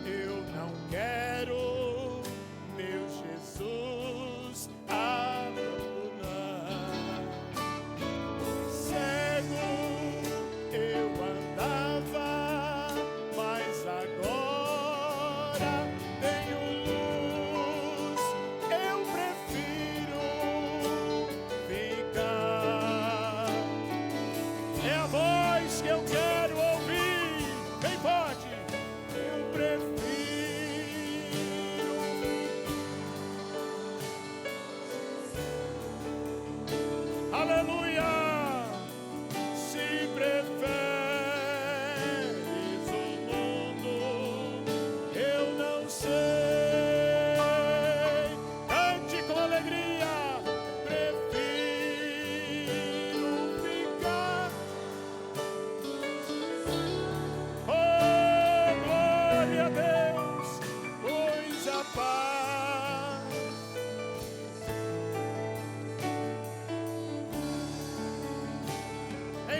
eu não quero meu Jesus abandonar. Cego eu andava, mas agora tenho luz. Eu prefiro ficar. É a voz que eu quero ouvir. Bem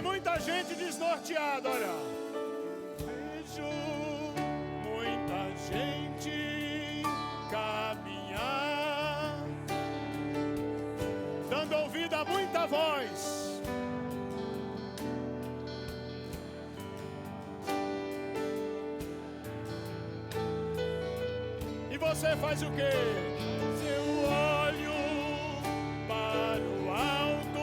Tem muita gente desnorteada, olha. Vejo muita gente caminhar, dando ouvido a muita voz. E você faz o quê? Eu olho para o alto,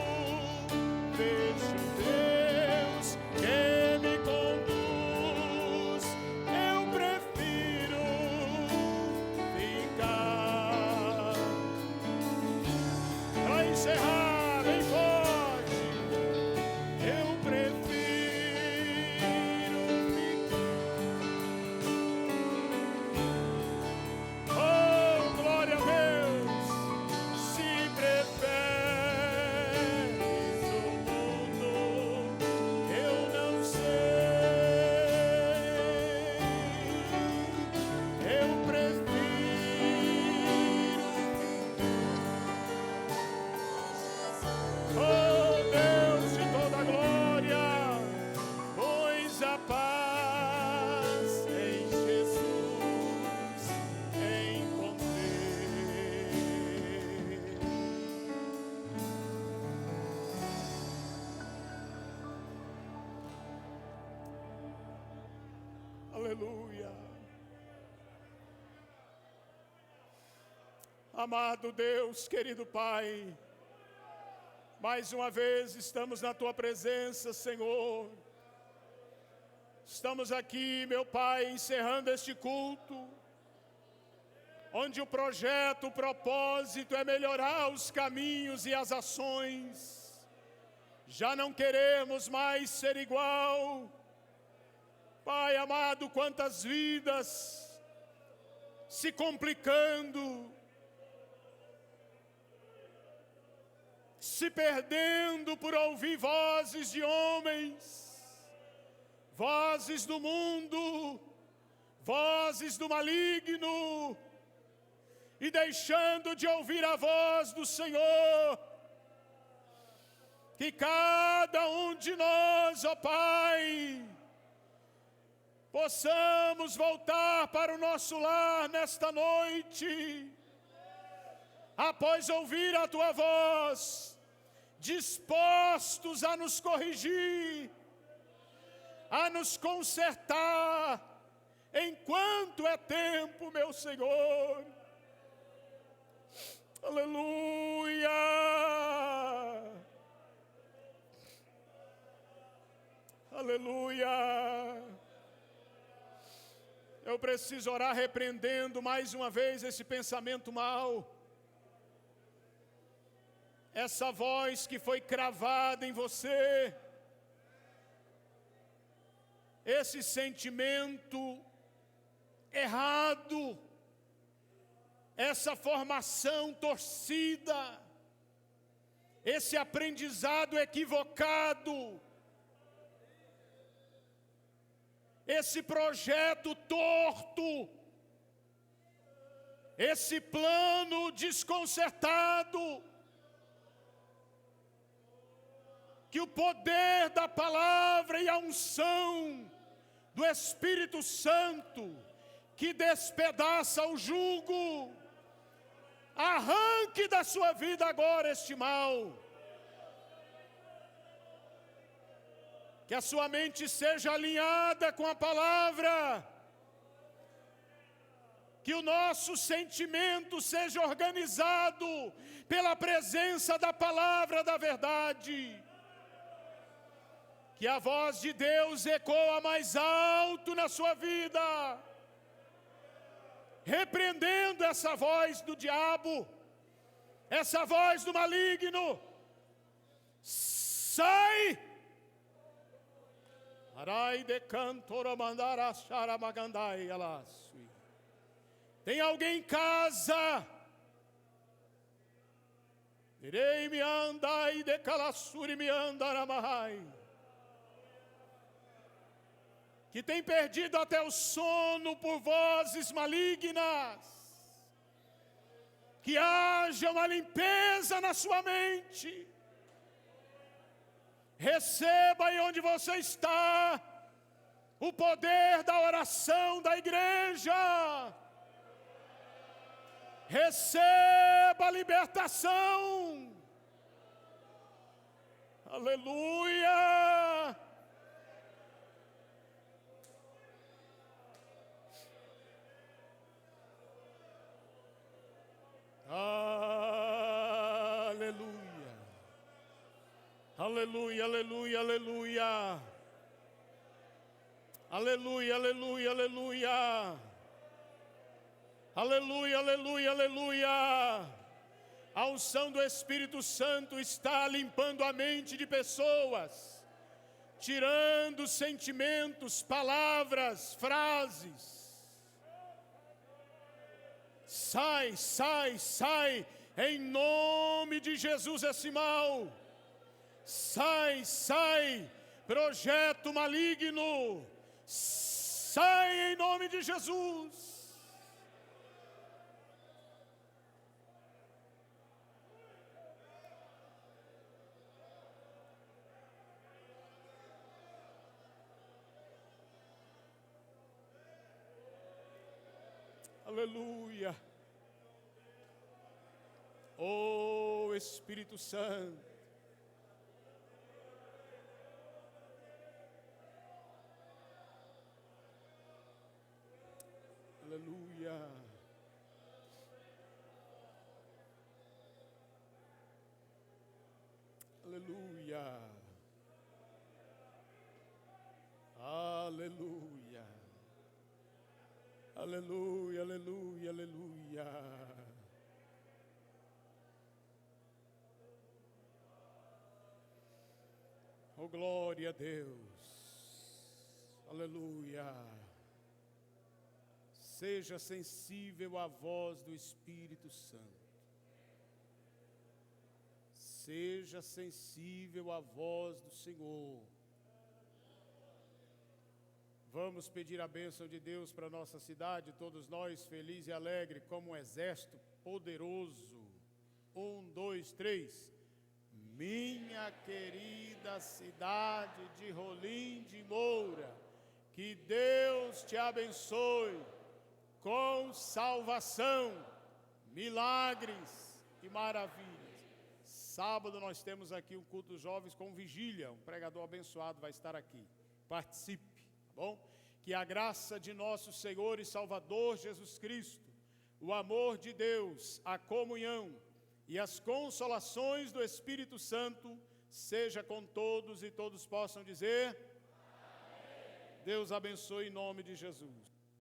vejo Deus que me conduz. Eu prefiro ficar. Para encerrar bem forte, eu prefiro ficar. Oh, glória a Deus! Se preferes o mundo, eu não sei. Eu prefiro. Oh, Deus de toda glória, pois a paz em Jesus encontrei. Aleluia. Amado Deus, querido Pai, mais uma vez estamos na Tua presença, Senhor. Estamos aqui, meu Pai, encerrando este culto, onde o projeto, o propósito é melhorar os caminhos e as ações. Já não queremos mais ser igual. Pai amado, quantas vidas se complicando, se perdendo por ouvir vozes de homens, vozes do mundo, vozes do maligno, e deixando de ouvir a voz do Senhor. Que cada um de nós, ó Pai, possamos voltar para o nosso lar nesta noite, após ouvir a Tua voz, dispostos a nos corrigir, a nos consertar, enquanto é tempo, meu Senhor. Aleluia! Aleluia! Eu preciso orar repreendendo mais uma vez esse pensamento mau, essa voz que foi cravada em você, esse sentimento errado, essa formação torcida, esse aprendizado equivocado, esse projeto torto, esse plano desconcertado, que o poder da palavra e a unção do Espírito Santo, que despedaça o jugo, arranque da sua vida agora este mal. Que a sua mente seja alinhada com a palavra, que o nosso sentimento seja organizado pela presença da palavra da verdade, que a voz de Deus ecoa mais alto na sua vida, repreendendo essa voz do diabo, essa voz do maligno. Sai! Arai de cantora mandara charamagandai alasui. Tem alguém em casa? Irei me andai de calassuri me andaramahai. Que tem perdido até o sono por vozes malignas. Que haja uma limpeza na sua mente. Receba aí onde você está o poder da oração da igreja. Receba a libertação. Aleluia. Aleluia. Aleluia, aleluia, aleluia. Aleluia, aleluia, aleluia. Aleluia, aleluia, aleluia. A unção do Espírito Santo está limpando a mente de pessoas, tirando sentimentos, palavras, frases. Sai, sai, sai, em nome de Jesus esse mal. Sai, sai, projeto maligno. Sai em nome de Jesus. Aleluia. Oh Espírito Santo. Aleluia. Aleluia. Aleluia. Aleluia, aleluia, aleluia. Oh, glória a Deus. Aleluia. Seja sensível à voz do Espírito Santo. Seja sensível à voz do Senhor. Vamos pedir a bênção de Deus para a nossa cidade, todos nós felizes e alegres, como um exército poderoso. 1, 2, 3. Minha querida cidade de Rolim de Moura, que Deus te abençoe com salvação, milagres e maravilhas. Sábado nós temos aqui um culto dos jovens com vigília, um pregador abençoado vai estar aqui. Participe. Bom, que a graça de nosso Senhor e Salvador Jesus Cristo, o amor de Deus, a comunhão e as consolações do Espírito Santo seja com todos e todos possam dizer: amém. Deus abençoe em nome de Jesus.